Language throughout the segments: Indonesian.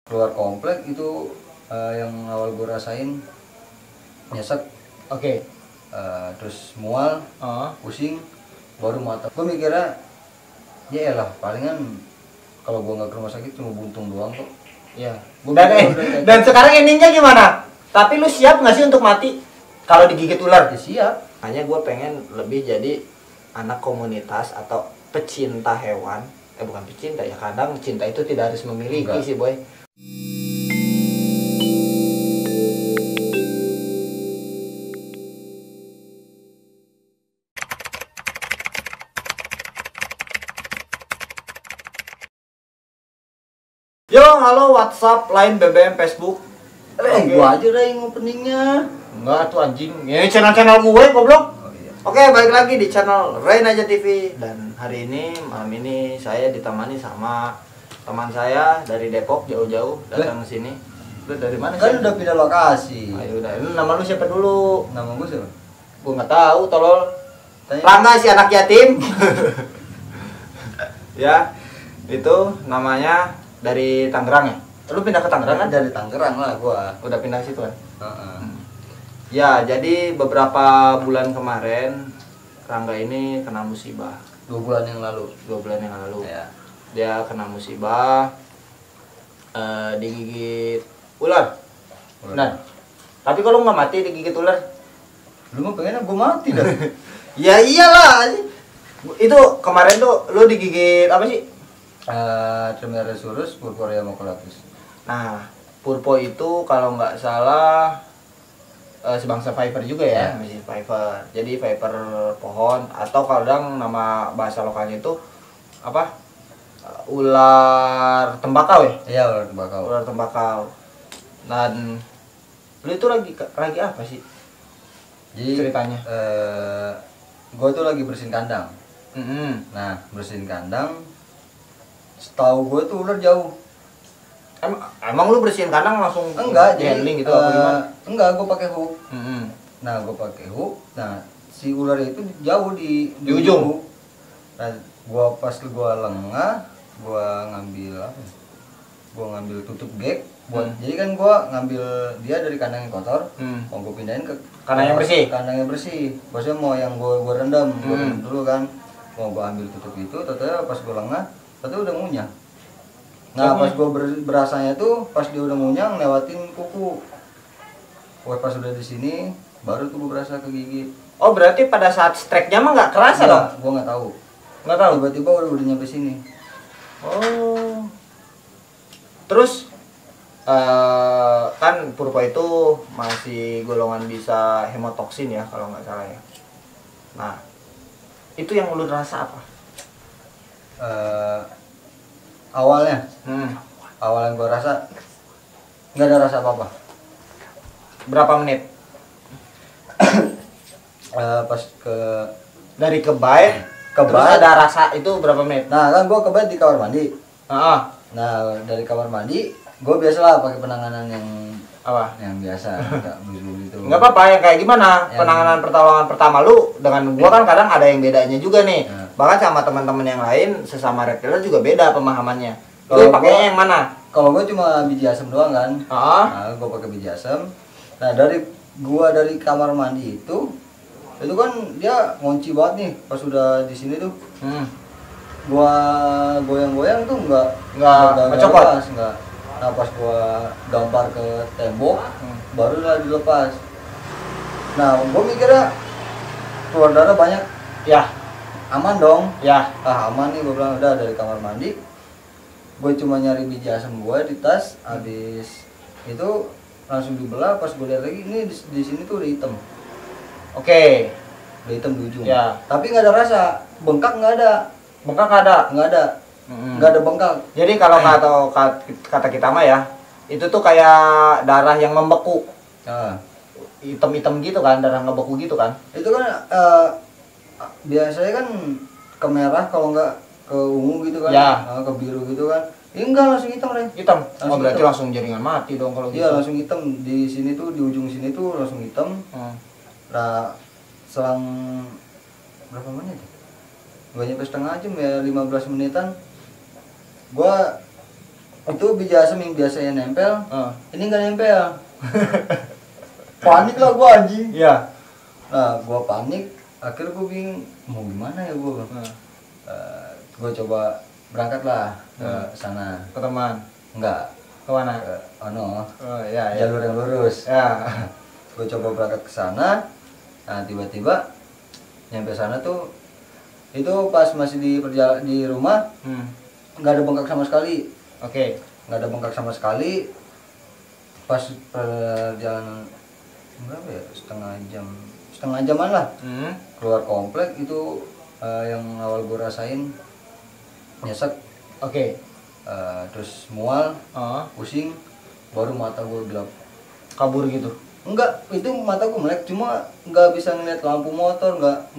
keluar komplek itu yang awal gue rasain nyesek. Oke. Terus mual, pusing, baru mata. Gue mikirnya ya elah palingan kalau gue nggak ke rumah sakit cuma buntung doang kok. Iya. Dan sekarang endingnya gimana? Tapi lu siap nggak sih untuk mati kalau digigit ular? Ya, siap. Hanya gue pengen lebih jadi anak komunitas atau pecinta hewan. Bukan pecinta ya, kadang cinta itu tidak harus memiliki. Enggak sih boy. Yo, halo WhatsApp, Line, BBM, Facebook. Gua aja deh yang openingnya. Enggak tuh anjing. Ini channel-channel gue goblok. Oh, iya. Oke, balik lagi di channel Rain Aja TV. Dan hari ini, malam ini saya ditemani sama teman saya dari Depok jauh-jauh datang ke sini. Lu dari mana sih? Kan udah pindah lokasi. Ayo udah. Lu nama lu siapa dulu? Nama gue siapa? Gue nggak tahu, tolol. Tanya. Rangga si anak yatim. Ya, itu namanya dari Tangerang ya? Lu pindah ke Tangerang kan? Dari Tangerang lah gua. Udah pindah ke situ kan? Heeh. Ya, jadi beberapa bulan kemarin Rangga ini kena musibah. 2 bulan yang lalu. 2 bulan yang lalu. Ya. Dia kena musibah, digigit ular. Nah, tapi kalau nggak mati digigit ular, Lu mah pengennya gua mati dah. ya iyalah. Itu kemarin tuh lu digigit apa sih? Trimeresurus purpurea maculatus. Nah, purpo itu kalau nggak salah sebangsa viper juga ya, masih viper. Jadi viper pohon atau kadang nama bahasa lokalnya itu apa? Ular tembakau ya? Iya, ular tembakau. Ular tembakau. Dan lu itu lagi apa sih? Jadi Ceritanya. Gua tuh lagi bersihin kandang. Nah, bersihin kandang. Setahu gue tuh ular jauh. Emang lu bersihin kandang langsung Enggak, jadi jadi gitu apa gimana? enggak, gue pakai hook. Nah, Nah, gue pakai hook. Nah, si ular itu jauh di ujung. hook. Nah, pas gua lengah, gua ngambil apa? Gua ngambil tutup gag. Jadi kan gua ngambil dia dari kandang yang kotor, mau gua pindahin ke kandang yang bersih. Kandang yang bersih. Maksudnya mau yang gua rendam, gua rendam dulu kan. Mau gua ambil tutup itu, ternyata pas gua lengah, ternyata udah ngunyah. Nah, pas gua berasanya tuh pas dia udah ngunyah lewatin kuku. Wah, pas udah di sini baru tuh gua berasa kegigit. Oh, berarti pada saat strike-nya mah nggak kerasa dong? Gua nggak tahu. Nggak tahu. Tiba-tiba udah nyampe sini. Oh. Terus kan purpo itu masih golongan bisa hemotoksin ya kalau nggak salah ya. Nah, itu yang lu rasa apa? Awalnya yang gua rasa nggak ada rasa apa-apa. Berapa menit? Pas Dari kebait terus ada rasa itu berapa menit? Nah, kan gua kebait di kamar mandi. Nah, dari kamar mandi gua biasalah pakai penanganan yang apa? Yang biasa, enggak blue gitu. Nggak apa-apa, yang kayak gimana penanganan pertolongan pertama lu dengan gua kan kadang ada yang bedanya juga nih. Bahkan sama teman-teman yang lain sesama retailer juga beda pemahamannya. Lu pakainya yang mana? Kalau gua cuma biji asem doang kan. Nah, gua pakai biji asem. Nah, dari kamar mandi itu kan dia ngunci banget nih pas udah di sini tuh. Gua goyang-goyang tuh enggak copot. Enggak. Nah, pas gua gampar ke tembok, barulah dilepas. Nah, gua mikirnya keluar darah banyak. Ya, aman dong. Ya. Aman nih, gua bilang udah dari kamar mandi. Gue cuma nyari biji asam gua di tas, habis itu langsung dibelah. Pas gue lihat lagi ini di sini tuh udah hitam. Oke. Udah hitam di ujung. Ya. Tapi nggak ada rasa, bengkak nggak ada. Bengkak nggak ada. Nggak ada bengkak. Jadi kalau kata kita mah ya, itu tuh kayak darah yang membeku. Hitam-hitam gitu kan, darah ngebeku gitu kan. Itu kan biasanya kan ke merah, kalau nggak ke ungu gitu kan. Ya. Ke biru gitu kan. Ini enggak, langsung hitam, Ren. Hitam. Berarti hitam. langsung jaringan mati dong kalau gitu. Iya, langsung hitam. Di sini tuh, di ujung sini tuh langsung hitam. Nah, selang berapa menit? Gak nyampe setengah jam ya, 15 menitan. Gua itu biji asam yang biasanya nempel, Oh. ini nggak nempel. Panik lah gua anjing. Iya. Nah, gua panik, akhirnya gua bingung mau gimana ya gua. Gua coba berangkat lah ke sana. Ke teman. Enggak, Ke mana? ke Oh iya, iya. jalur yang lurus. Ya. Gua coba berangkat ke sana. Nah, tiba-tiba nyampe sana tuh itu pas masih di di rumah nggak ada bengkak sama sekali. Oke. Nggak ada bengkak sama sekali. Pas perjalanan berapa ya, setengah jaman lah keluar komplek itu, yang awal gue rasain nyesek. Oke. Terus mual, Oh. pusing, baru mata gue gelap. Kabur gitu. Enggak, itu mata gue melek, cuma nggak bisa ngeliat lampu motor, nggak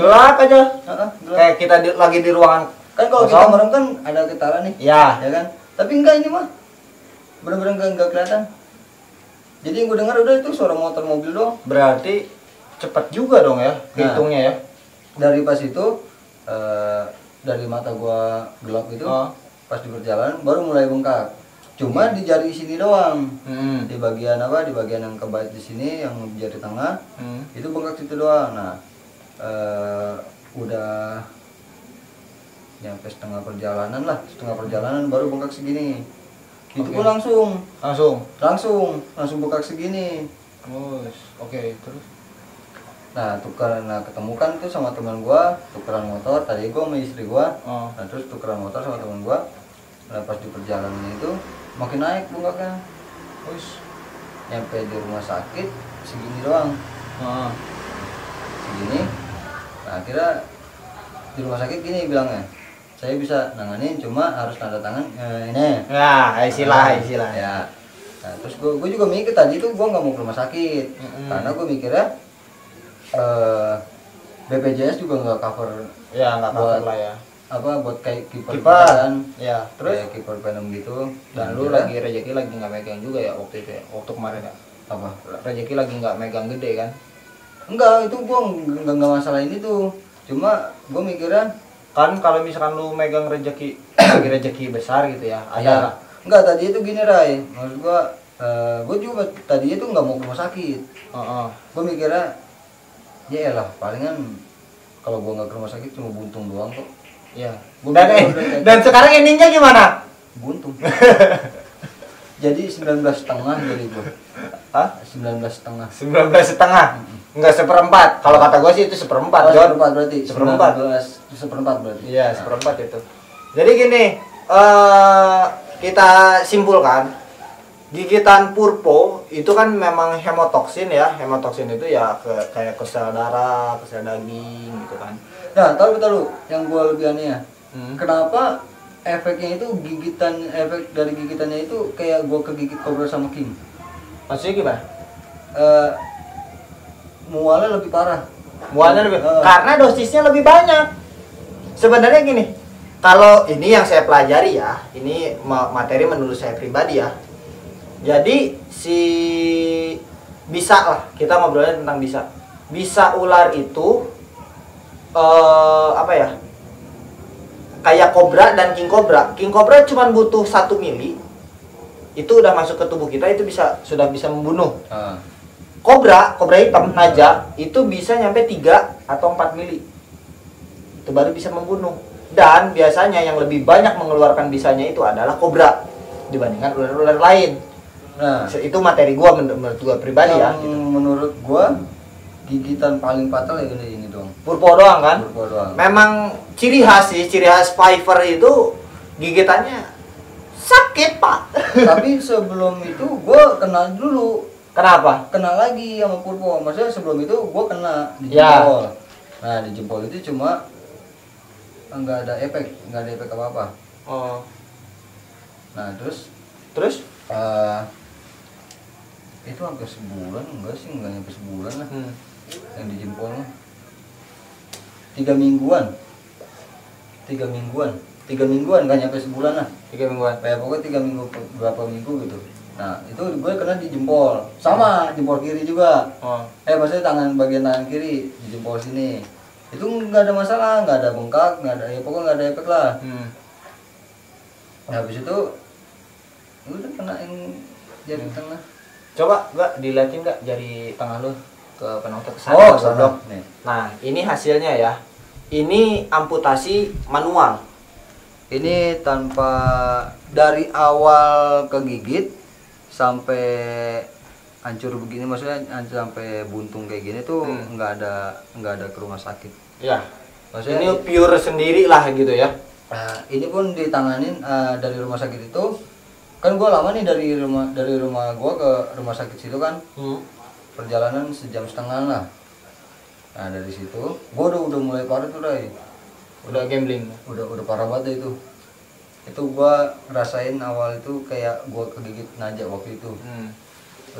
Gelap aja. gelap. Kayak kita lagi di ruangan. Kan kalau kita merem kan ada getaran nih, Ya. ya kan, tapi enggak, ini mah bener-bener nggak kelihatan. Jadi yang gue dengar udah itu suara motor mobil doang. Berarti cepat juga dong ya hitungnya ya. Dari pas itu, dari mata gua gelap itu, pas di perjalanan baru mulai bengkak. Cuma di jari sini doang. Di bagian apa? Di bagian yang kebait di sini, yang jari tengah, itu bengkak situ doang. Nah, udah nyampe setengah perjalanan baru bengkak segini. Itu pun langsung bengkak segini. Oke, terus. Nah, ketemu kan tuh sama teman gua, tukeran motor. Tadi gua sama istri gua. Nah, terus tukeran motor sama teman gua. Nah, pas di perjalanan itu makin naik bengkaknya. Terus nyampe di rumah sakit segini doang. Segini. Nah, akhirnya di rumah sakit gini bilangnya, saya bisa nanganin, cuma harus tanda tangan ini. Ya, istilah. Ya. Nah, terus gue juga mikir tadi itu gue nggak mau ke rumah sakit, karena gue mikirnya BPJS juga nggak cover. Ya, nggak cover lah ya. Apa buat kayak kiper kan? Ya, terus kayak kiper penem gitu. dan lu lagi rezeki lagi nggak megang juga ya waktu itu ya, waktu kemarin ya. Apa? Rezeki lagi nggak megang gede kan? Enggak, itu gue nggak masalah ini tuh. Cuma gue mikirnya Kan kalau misalkan lu megang rezeki lagi rezeki besar gitu ya, ada. Enggak, tadi itu gini Rai, maksud gue juga tadi itu nggak mau ke rumah sakit. Gue mikirnya ya elah, palingan kalau gue nggak ke rumah sakit cuma buntung doang kok. Iya. Dan sekarang endingnya gimana? Buntung. Jadi 19,5 jadi gue. Hah? 19,5. 19,5. Enggak seperempat. Kalau kata gue sih itu seperempat. Seperempat berarti. Seperempat. Seperempat berarti. Iya, seperempat itu. Jadi gini, kita simpulkan, gigitan purpo itu kan memang hemotoksin ya. Hemotoksin itu ya kayak ke sel darah, ke sel daging gitu kan. Nah, tahu yang gue lebih aneh ya. Kenapa efeknya itu efek dari gigitannya itu kayak gue kegigit kobra sama king? Maksudnya gimana? Mualnya lebih parah. Karena dosisnya lebih banyak. Sebenarnya gini, kalau ini yang saya pelajari ya, ini materi menurut saya pribadi ya. Jadi bisa lah, kita ngobrolnya tentang bisa ular itu apa ya? Kayak kobra dan king cobra. King cobra cuma butuh 1 mili. Itu udah masuk ke tubuh kita, itu sudah bisa membunuh. Kobra hitam naja itu bisa nyampe 3 atau 4 mili. Itu baru bisa membunuh. Dan biasanya yang lebih banyak mengeluarkan bisanya itu adalah kobra dibandingkan ular-ular lain. Nah, itu materi gua menurut gua pribadi ya. Gitu. Menurut gua gigitan paling fatal ya ini doang. Purpo doang kan? Purpo doang. Memang ciri khas Piper itu gigitannya sakit, Pak. Tapi sebelum itu gua kenal dulu. Kenapa? Kenal lagi sama purpo. Maksudnya sebelum itu gua kena di jempol. Nah, di jempol itu cuma nggak ada efek apa-apa. Nah, terus itu hampir sebulan, enggak nyampe sebulan lah. Yang di jempol 3 mingguan nggak nyampe sebulan lah. 3 mingguan. Kayak pokoknya 3 minggu, berapa minggu gitu. Nah, itu gue kena di jempol, sama jempol kiri juga. Maksudnya bagian tangan kiri di jempol sini. Itu nggak ada masalah, nggak ada bengkak, nggak ada, ya pokoknya nggak ada efek lah. Nah, habis itu udah kena yang jari tengah. Coba gak diliatin gak jari tengah lu ke penonton kesana, Oh, godok. nih. Nah ini hasilnya ya. Ini amputasi manual. Ini tanpa dari awal kegigit sampai hancur begini, maksudnya sampai buntung kayak gini tuh nggak ada ke rumah sakit. Ya. Maksudnya Ini pure sendiri lah gitu ya. Nah, ini pun ditanganin dari rumah sakit itu. Kan gua lama nih dari rumah gua ke rumah sakit situ kan. Perjalanan 1,5 jam lah. Nah, dari situ gua udah mulai parah tuh, Ray. Udah gambling. Udah parah banget itu. Itu gua ngerasain awal itu kayak gua kegigit najak waktu itu.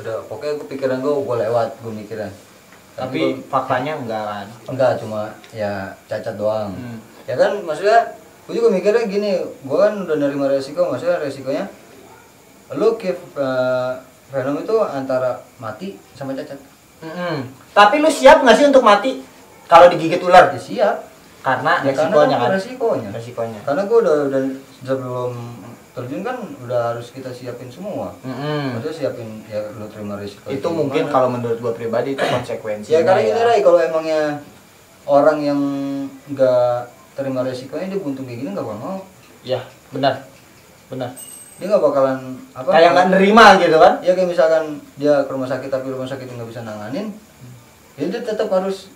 Udah pokoknya pikiran gua lewat, gua mikiran. Tapi faktanya enggak kan? Enggak, cuma ya cacat doang. Ya kan, maksudnya gue juga mikirnya gini, gue kan udah nerima resiko, maksudnya resikonya lu ke Venom itu antara mati sama cacat. Tapi lu siap nggak sih untuk mati kalau digigit ular? Ya siap. Karena Ya, resikonya kan? Resikonya. Karena gue udah sebelum terjun kan udah harus kita siapin semua. Maksudnya siapin ya lu terima resiko. Itu mungkin kalau menurut gue pribadi itu konsekuensinya. Ya karena gini, Ray, kalau emangnya orang yang nggak terima resikonya dia buntung kayak gini nggak bakal mau. Ya benar. Dia nggak bakalan apa? Kayak nggak nerima gitu kan? Ya kayak misalkan dia ke rumah sakit tapi rumah sakit nggak bisa nanganin, ya dia tetap harus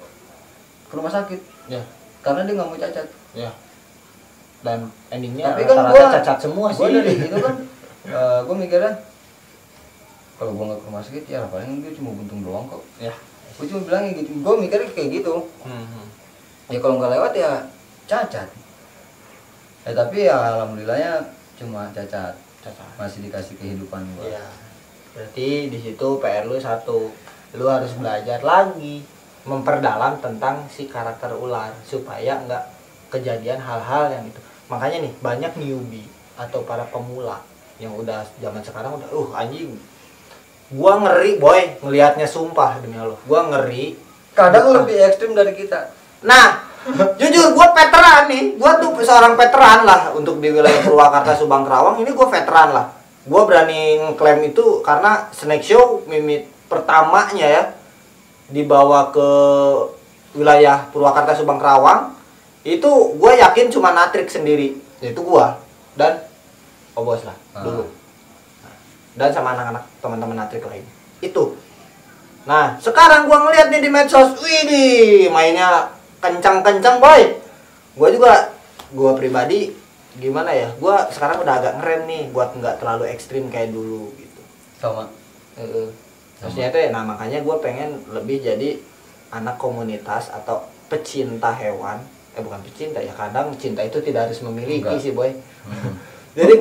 ke rumah sakit. Ya. Karena dia nggak mau cacat. Ya. Dan endingnya tapi kan rata-rata cacat semua sih. Gua dari itu kan, gua mikirnya kalau gua nggak ke rumah sakit ya paling dia cuma buntung doang kok. Ya. Gua cuma bilangnya gitu. Gua mikirnya kayak gitu. Ya kalau nggak lewat ya cacat. Ya tapi ya alhamdulillahnya cuma cacat. Masih dikasih kehidupan gua. Iya. Berarti di situ PR lu satu, lu harus belajar lagi memperdalam tentang si karakter ular supaya nggak kejadian hal-hal yang itu. Makanya nih banyak newbie atau para pemula yang udah zaman sekarang udah anjing. Gua ngeri boy ngelihatnya, sumpah demi Allah. Gua ngeri. Kadang lebih ekstrim dari kita. Nah, jujur gue veteran nih, gue tuh seorang veteran lah untuk di wilayah Purwakarta, Subang, Kerawang ini gue veteran lah. Gue berani ngeklaim itu karena Snake Show mimit pertamanya ya dibawa ke wilayah Purwakarta, Subang, Kerawang itu gue yakin cuma Natrik sendiri, yaitu gue dan Obos lah dulu, dan sama anak-anak teman-teman Natrik lain itu. Nah sekarang gue ngeliat nih di medsos, widih mainnya kencang-kencang boy. Gue pribadi gimana ya, gue sekarang udah agak ngerem nih buat nggak terlalu ekstrim kayak dulu gitu. Sama. Maksudnya itu ya, nah makanya gue pengen lebih jadi anak komunitas atau pecinta hewan. Bukan pecinta ya, kadang cinta itu tidak harus memiliki. Enggak sih boy. Jadi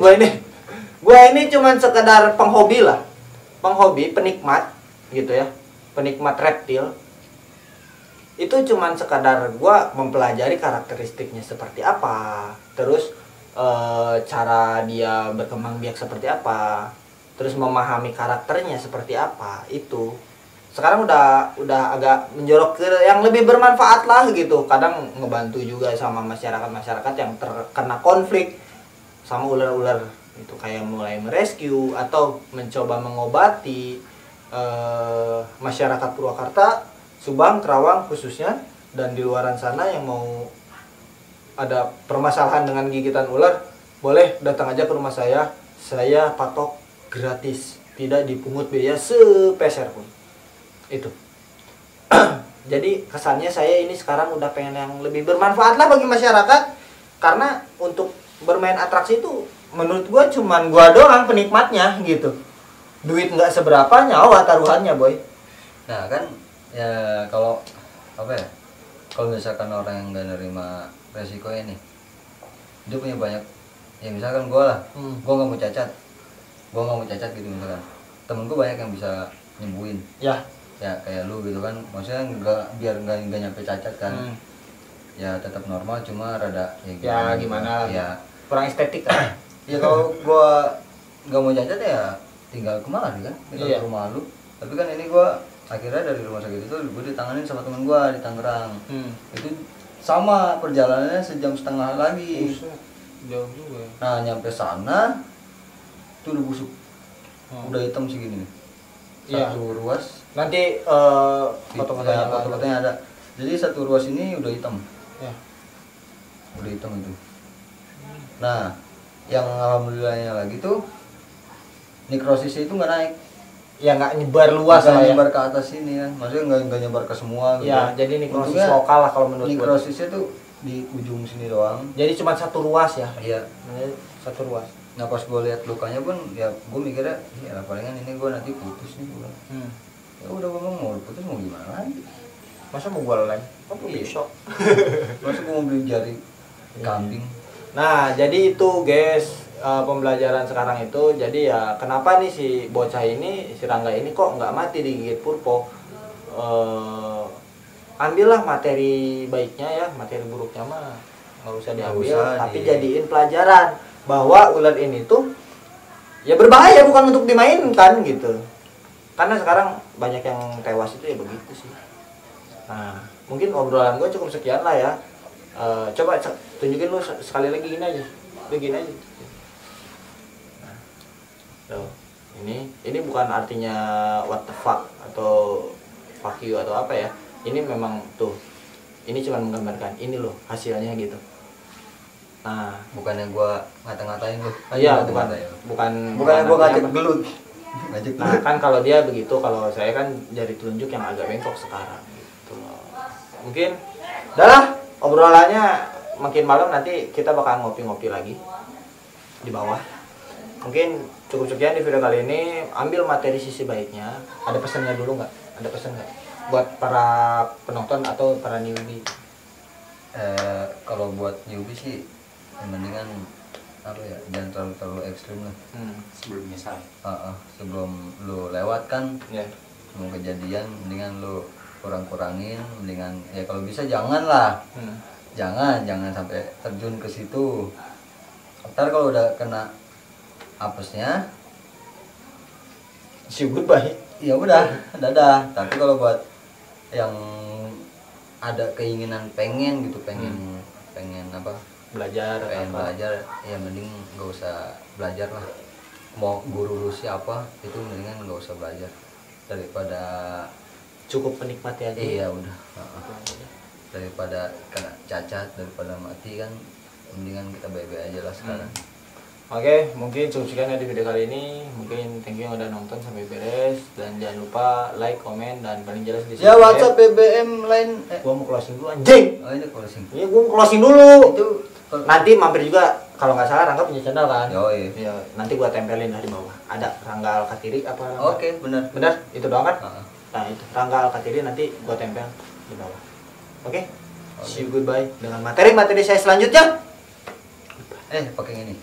gue ini cuman sekedar penghobi lah, penghobi, penikmat gitu ya, penikmat reptil. Itu cuman sekadar gue mempelajari karakteristiknya seperti apa, terus cara dia berkembang biak seperti apa, terus memahami karakternya seperti apa. Itu sekarang udah agak menjorok ke yang lebih bermanfaat lah gitu. Kadang ngebantu juga sama masyarakat yang terkena konflik sama ular-ular itu, kayak mulai merescue atau mencoba mengobati masyarakat Purwakarta, Subang, Kerawang khususnya, dan di luaran sana yang mau ada permasalahan dengan gigitan ular, boleh datang aja ke rumah saya patok gratis, tidak dipungut biaya sepeser pun. Itu. Jadi kesannya saya ini sekarang udah pengen yang lebih bermanfaat lah bagi masyarakat, karena untuk bermain atraksi itu menurut gua cuman gua doang penikmatnya gitu. Duit nggak seberapa, nyawa taruhannya boy. Nah kan ya kalau apa ya, kalau misalkan orang yang nggak nerima resikonya nih, dia punya banyak ya, misalkan gue lah, gue nggak mau cacat gitu, misalkan temen gue banyak yang bisa nyembuhin ya kayak lu gitu kan, maksudnya biar nggak nyampe cacat kan, ya tetap normal, cuma rada ya gimana ya kurang estetik kan. Ya kalau gue nggak mau cacat ya tinggal kemana kan, tinggal ke rumah lu. Tapi kan ini gue akhirnya dari rumah sakit itu gue ditanganin sama temen gue di Tangerang. Itu sama perjalanannya 1,5 jam lagi. Jauh juga. Nah nyampe sana itu udah busuk. Udah hitam segini nih. Iya. Satu ruas. Nanti foto-fotonya foto-fotonya ada. Jadi satu ruas ini udah hitam. Ya. Udah hitam itu. Nah, yang alhamdulillahnya lagi tuh nekrosisnya itu nggak naik. Ya nggak nyebar luas Nggak lah ya. nyebar ke atas ini kan. Maksudnya nggak nyebar ke semua gitu. Ya, jadi nekrosis Untungnya lokal lah kalau menurut gue. nekrosisnya tuh di ujung sini doang. Jadi cuma satu ruas ya. Iya. Satu ruas. Nah pas gue lihat lukanya pun ya gue mikirnya ya palingan ini gue nanti putus nih gue. Ya udah gue mau putus mau gimana lagi? Masa mau gua lem? Kan Iya. besok. Masa gue mau beli jari kambing? Nah, jadi itu guys, pembelajaran sekarang itu. Jadi ya kenapa nih si bocah ini, si Rangga ini kok nggak mati digigit purpo? Ambillah materi baiknya ya, materi buruknya mah nggak usah diambil, tapi jadiin pelajaran bahwa ular ini tuh ya berbahaya, bukan untuk dimainkan gitu. Karena sekarang banyak yang tewas itu ya begitu sih. Nah, mungkin obrolan gue cukup sekian lah ya. Coba tunjukin lu sekali lagi gini aja. Lu gini aja. Nah, tuh. Ini bukan artinya what the fuck atau fuck you atau apa ya. Ini memang tuh. Ini cuma menggambarkan ini loh hasilnya gitu. Nah, bukannya gue ngata-ngatain lu? Iya, bukan gue ngajak gelut. Nah, kan kalau dia begitu, kalau saya kan jari telunjuk yang agak bengkok sekarang gitu. Mungkin udahlah, obrolannya makin malam nanti kita bakal ngopi-ngopi lagi di bawah. Mungkin cukup sekian di video kali ini. Ambil materi sisi baiknya. Ada pesannya dulu nggak? Ada pesan nggak buat para penonton atau para newbie? Kalau buat newbie sih mendingan apa ya, jangan terlalu ekstrim lah. Sebelum misal. Sebelum lu lewat kan, mau kejadian mendingan lu kurangin, mendingan ya kalau bisa jangan lah. Jangan sampai terjun ke situ. Ntar kalau udah kena apesnya, see you goodbye. Ya udah, dadah. Tapi kalau buat yang ada keinginan pengen apa? Belajar ya mending nggak usah belajar lah. Mau guru lu siapa itu mendingan nggak usah belajar daripada cukup menikmati aja. Iya udah. Daripada kena cacat, daripada mati kan mendingan kita baik-baik aja lah sekarang. Oke, mungkin cukup sekian ya di video kali ini. Mungkin thank you yang udah nonton sampai beres, dan jangan lupa like, komen, dan paling jelas di ya WhatsApp BBM lain. Gua mau closing dulu anjing. Oh ini closing. Iya, gua mau closing dulu. Itu nanti mampir juga, kalau nggak salah Rangga punya channel kan. Iya. Nanti gua tempelin di bawah. Ada Rangga Alkatiri apa? Oke, benar. Benar, itu doang kan? Nah, itu Rangga Alkatiri nanti gua tempel di bawah. Oke. See you goodbye dengan materi-materi saya selanjutnya. Pakai ini.